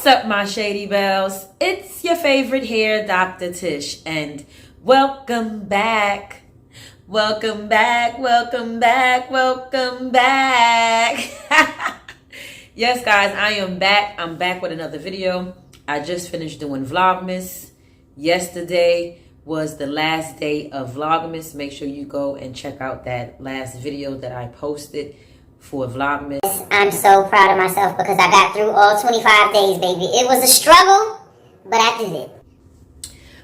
What's up, my shady bells? It's your favorite hair, Dr. Tish, and welcome back. Welcome back, welcome back, welcome back. Yes, guys, I am back. I'm back with another video. I just finished doing Vlogmas. Yesterday was the last day of Vlogmas. Make sure you go and check out that last video that I posted for Vlogmas. I'm so proud of myself because I got through all 25 days, baby. It was a struggle, but I did it.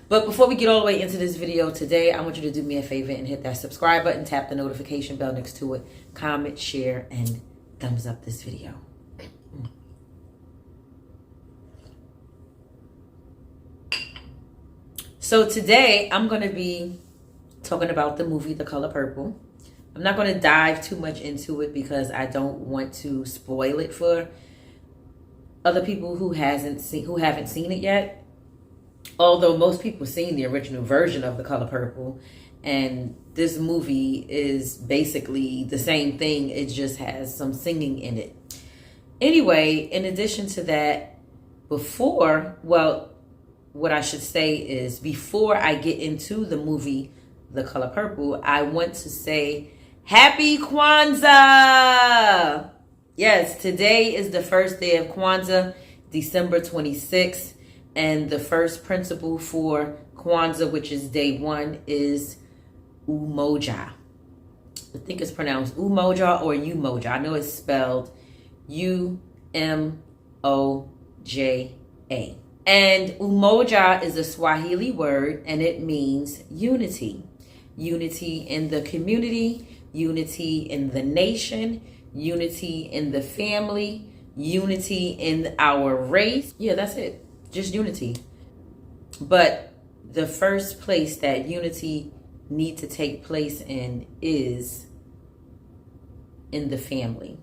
But before we get all the way into this video today, I want you to do me a favor and hit that subscribe button, tap the notification bell next to it, comment, share, and thumbs up this video. So today, I'm going to be talking about the movie The Color Purple. I'm not going to dive too much into it because I don't want to spoil it for other people who haven't seen it yet. Although most people have seen the original version of The Color Purple, and this movie is basically the same thing. It just has some singing in it. Anyway, in addition to that, before I get into the movie The Color Purple, I want to say Happy Kwanzaa! Yes, today is the first day of Kwanzaa, December 26th, and the first principle for Kwanzaa, which is day one, is Umoja. I think it's pronounced Umoja or Umoja. I know it's spelled U-M-O-J-A. And Umoja is a Swahili word, and it means unity. Unity in the community, unity in the nation, unity in the family, unity in our race. Yeah, that's it. Just unity. But the first place that unity needs to take place in is in the family.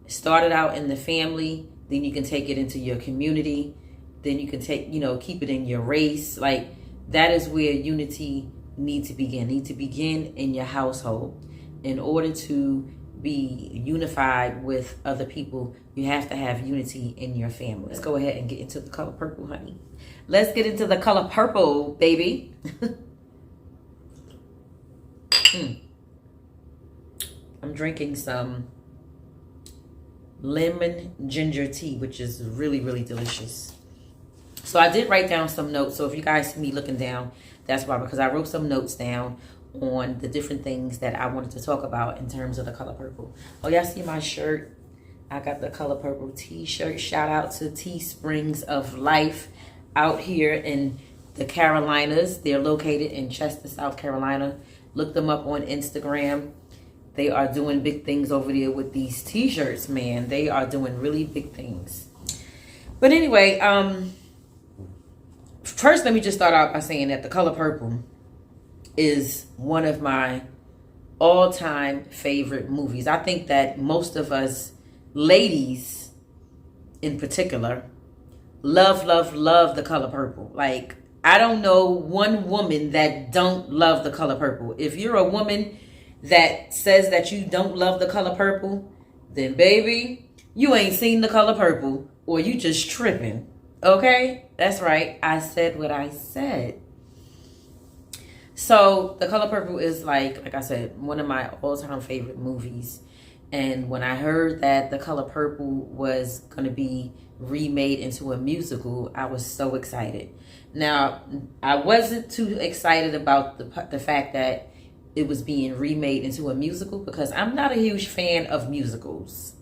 It started out in the family, then you can take it into your community, then you can keep it in your race. Like, that is where unity needs to begin. Need to begin in your household. In order to be unified with other people, you have to have unity in your family. Let's go ahead and get into The Color Purple, honey. Let's get into The Color Purple, baby. I'm drinking some lemon ginger tea, which is really, really delicious. So I did write down some notes. So if you guys see me looking down, that's why, because I wrote some notes down on the different things that I wanted to talk about in terms of The Color Purple. Oh, y'all see my shirt? I got the Color Purple t-shirt. Shout out to Teesprings of Life out here in the Carolinas. They're located in Chester, South Carolina. Look them up on Instagram. They are doing big things over there with these t-shirts, man. They are doing really big things. But anyway, first, let me just start out by saying that The Color Purple is one of my all-time favorite movies. I think that most of us ladies in particular love The Color Purple. Like, I don't know one woman that don't love The Color Purple. If you're a woman that says that you don't love The Color Purple, then baby, you ain't seen The Color Purple, or you just tripping. Okay? That's right. I said what I said. So The Color Purple is like I said, one of my all-time favorite movies. And when I heard that The Color Purple was going to be remade into a musical, I was so excited. Now, I wasn't too excited about the fact that it was being remade into a musical, because I'm not a huge fan of musicals.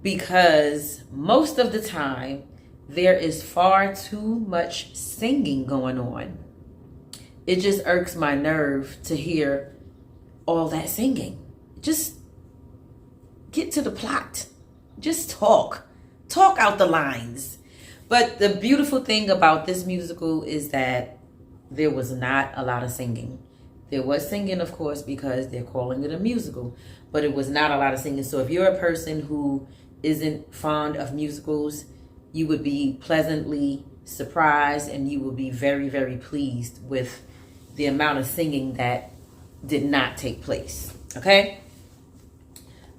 Because most of the time, there is far too much singing going on. It just irks my nerve to hear all that singing. Just get to the plot. Just talk. Talk out the lines. But the beautiful thing about this musical is that there was not a lot of singing. There was singing, of course, because they're calling it a musical. But it was not a lot of singing. So if you're a person who isn't fond of musicals, you would be pleasantly surprised, and you will be very, very pleased with the amount of singing that did not take place. Okay?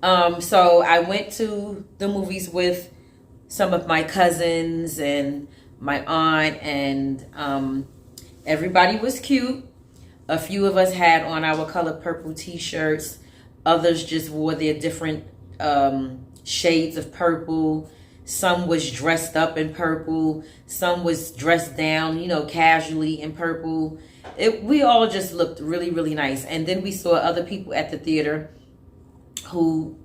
So I went to the movies with some of my cousins and my aunt, and everybody was cute. A few of us had on our color purple t-shirts. Others just wore their different shades of purple. Some was dressed up in purple. Some was dressed down, casually in purple. We all just looked really, really nice. And then we saw other people at the theater who,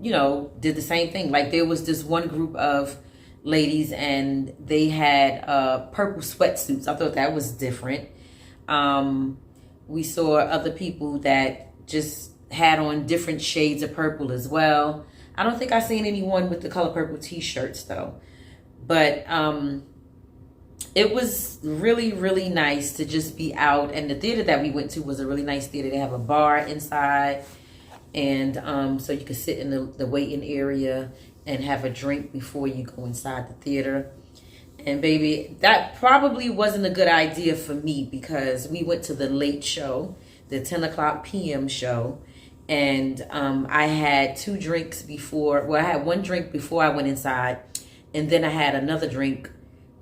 did the same thing. Like, there was this one group of ladies and they had purple sweatsuits. I thought that was different. We saw other people that just had on different shades of purple as well. I don't think I seen anyone with the color purple t-shirts though. But it was really, really nice to just be out. And the theater that we went to was a really nice theater. They have a bar inside. And so you could sit in the waiting area and have a drink before you go inside the theater. And baby, that probably wasn't a good idea for me because we went to the late show, the 10 o'clock p.m. show. And I had 2 drinks before. Well, I had 1 drink before I went inside. And then I had another drink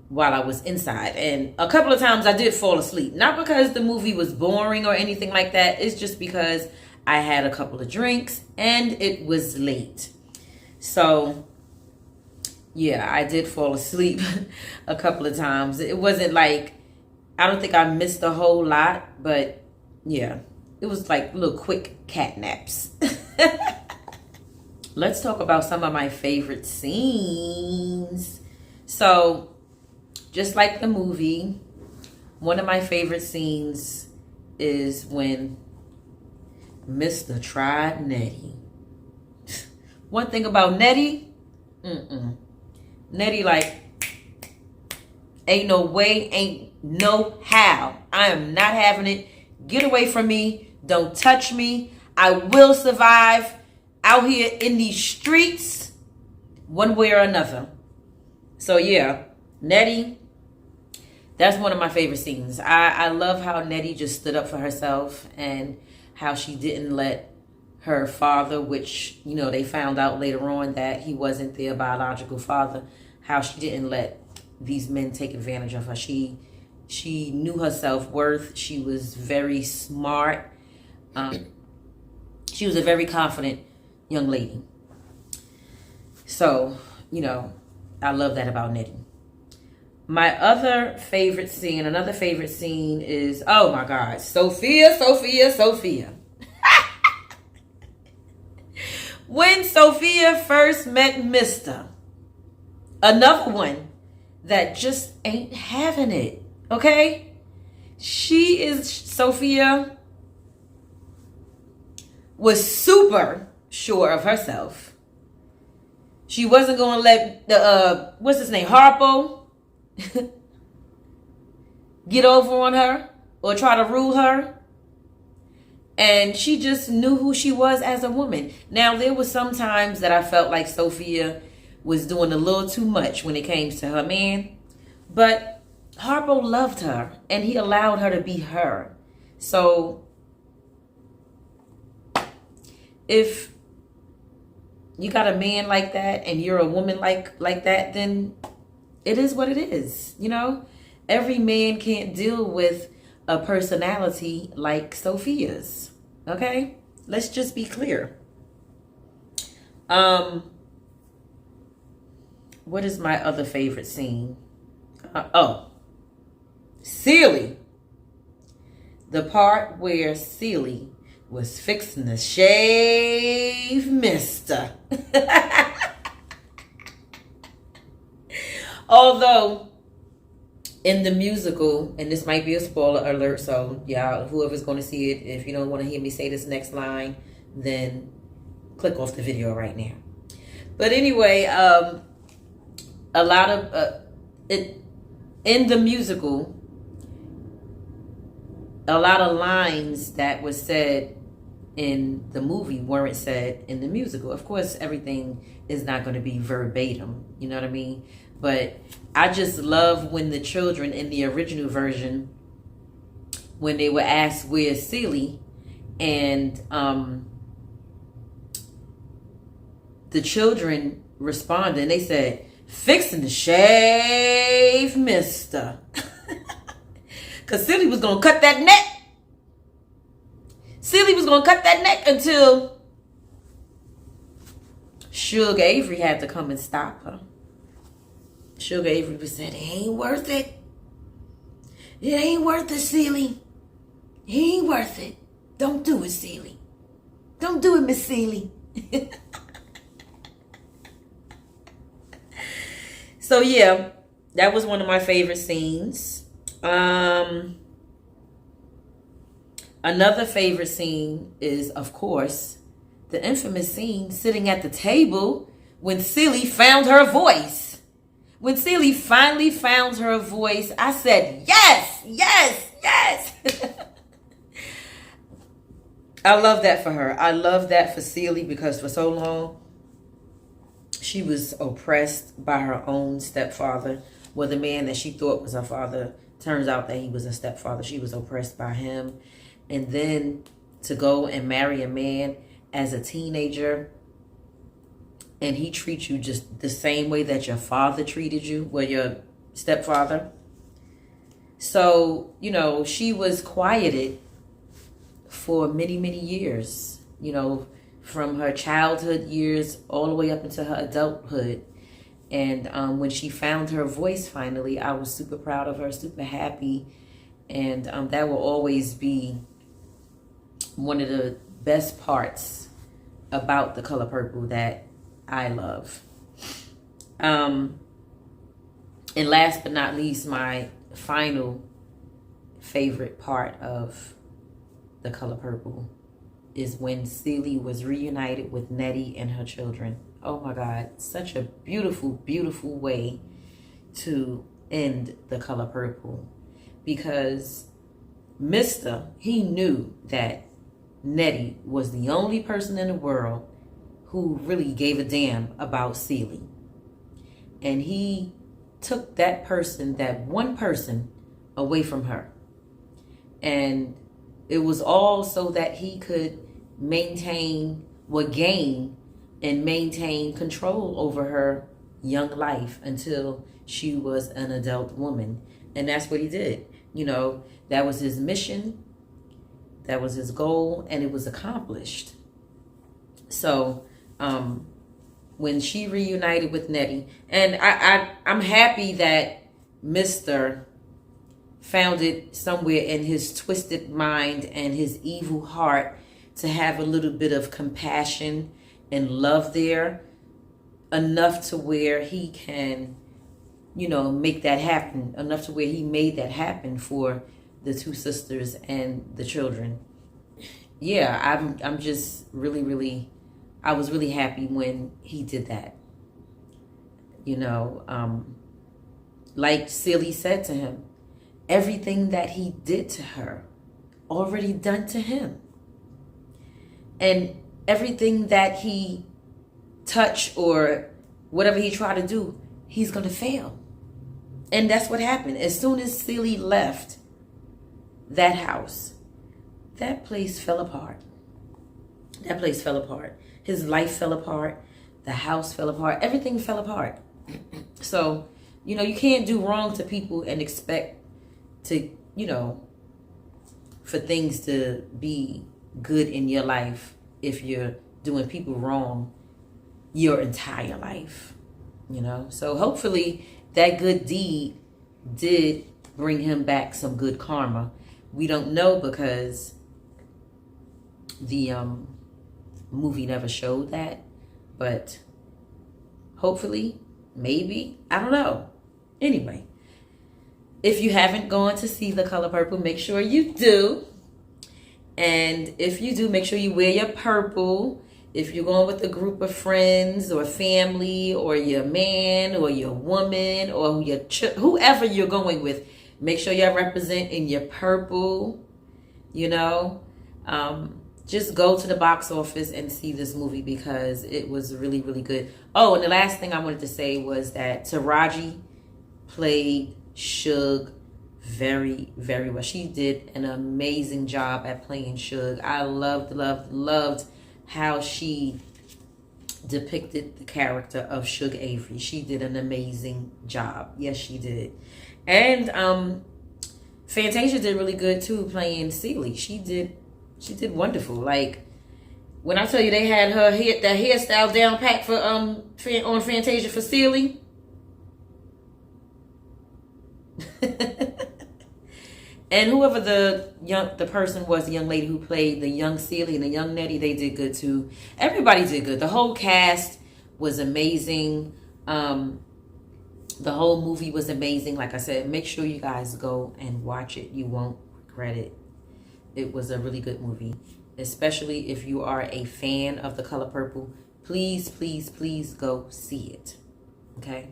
while I was inside. And a couple of times I did fall asleep. Not because the movie was boring or anything like that. It's just because I had a couple of drinks and it was late. So, yeah, I did fall asleep a couple of times. It wasn't like, I don't think I missed a whole lot. But, yeah, it was like little quick cat naps. Let's talk about some of my favorite scenes. So, just like the movie, one of my favorite scenes is when Mr. tried Nettie. One thing about Nettie, Nettie like, ain't no way, ain't no how. I am not having it. Get away from me. Don't touch me. I will survive out here in these streets one way or another. So yeah, Nettie, that's one of my favorite scenes. I love how Nettie just stood up for herself and how she didn't let her father, which, they found out later on that he wasn't their biological father, how she didn't let these men take advantage of her. She knew her self-worth. She was very smart. She was a very confident young lady. So, I love that about Nettie. My another favorite scene is, oh my God, Sophia. When Sophia first met Mr. Another one that just ain't having it, okay? Sophia was super sure of herself. She wasn't going to let the, what's his name, Harpo, get over on her or try to rule her. And she just knew who she was as a woman. Now, there was some times that I felt like Sophia was doing a little too much when it came to her man. But Harpo loved her and he allowed her to be her. So if you got a man like that and you're a woman like that, then it is what it is. Every man can't deal with a personality like Sophia's. Okay? Let's just be clear. What is my other favorite scene? Celie. The part where Celie was fixing to shave Mister. Although, in the musical, and this might be a spoiler alert, so y'all, whoever's going to see it, if you don't want to hear me say this next line, then click off the video right now. But anyway, a lot of in the musical, a lot of lines that was said in the movie weren't said in the musical. Of course, everything is not going to be verbatim, you know what I mean? But I just love when the children in the original version, when they were asked where's Celie, and the children responded and they said, fixing to shave Mister. Because Silly was going to cut that neck. Silly was going to cut that neck until Suge Avery had to come and stop her. Suge Avery said, it ain't worth it. It ain't worth it, Silly. It ain't worth it. Don't do it, Silly. Don't do it, Miss Silly. So yeah, that was one of my favorite scenes. Another favorite scene is, of course, the infamous scene sitting at the table when Silly found her voice. When Silly finally found her voice, I said, yes, yes, yes. I love that for her. I love that for Silly because for so long, she was oppressed by her own stepfather. Well, the man that she thought was her father, turns out that he was a stepfather. She was oppressed by him. And then to go and marry a man as a teenager, and he treats you just the same way that your father treated you, well, your stepfather. So, you know, she was quieted for many, many years, you know, from her childhood years all the way up into her adulthood. And when she found her voice finally, I was super proud of her, super happy. And that will always be one of the best parts about The Color Purple that I love. And last but not least, my final favorite part of The Color Purple is when Celie was reunited with Nettie and her children. Oh my God, such a beautiful, beautiful way to end The Color Purple. Because Mr., he knew that Nettie was the only person in the world who really gave a damn about Celie. And he took that person, that one person, away from her. And it was all so that he could gain and maintain control over her young life until she was an adult woman. And that's what he did. You know, that was his mission. That was his goal, and it was accomplished. So, when she reunited with Nettie, and I'm happy that Mr. found it somewhere in his twisted mind and his evil heart to have a little bit of compassion and love there, enough to where he can, you know, make that happen, enough to where he made that happen for the two sisters and the children. Yeah, I'm just really, I was really happy when he did that. You know, like Celie said to him, everything that he did to her, already done to him. And everything that he touched or whatever he tried to do, he's going to fail. And that's what happened. As soon as Celie left that house, that place fell apart. That place fell apart. His life fell apart. The house fell apart. Everything fell apart. So, you know, you can't do wrong to people and expect to, you know, for things to be good in your life if you're doing people wrong your entire life, you know. So hopefully that good deed did bring him back some good karma. We don't know because the movie never showed that, but hopefully, maybe, I don't know. Anyway, if you haven't gone to see The Color Purple, make sure you do. And if you do, make sure you wear your purple. If you're going with a group of friends or family or your man or your woman or whoever you're going with, make sure you're representing your purple, you know. Just go to the box office and see this movie because it was really, really good. Oh, and the last thing I wanted to say was that Taraji played Suge very, very well. She did an amazing job at playing Suge. I loved how she depicted the character of Suge Avery. She did an amazing job. Yes, she did. And Fantasia did really good too, playing Celie. She did wonderful. Like, when I tell you they had her that hairstyle down pat for on Fantasia for Celie. And whoever the person was, the young lady who played the young Celie and the young Nettie, they did good too. Everybody did good. The whole cast was amazing. The whole movie was amazing. Like I said, make sure you guys go and watch it. You won't regret it. It was a really good movie, especially if you are a fan of The Color Purple. Please, please, please go see it. Okay?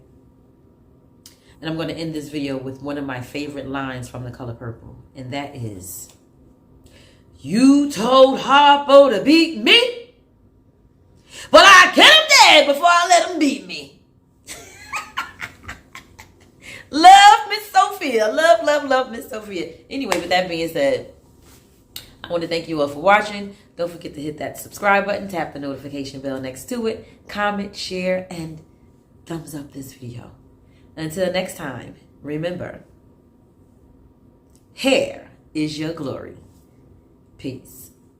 And I'm going to end this video with one of my favorite lines from The Color Purple. And that is, "You told Harpo to beat me, but I get him dead before I let him beat me." Love Miss Sophia. Love Miss Sophia. Anyway, with that being said, I want to thank you all for watching. Don't forget to hit that subscribe button. Tap the notification bell next to it. Comment, share, and thumbs up this video. Until next time, remember, hair is your glory. Peace.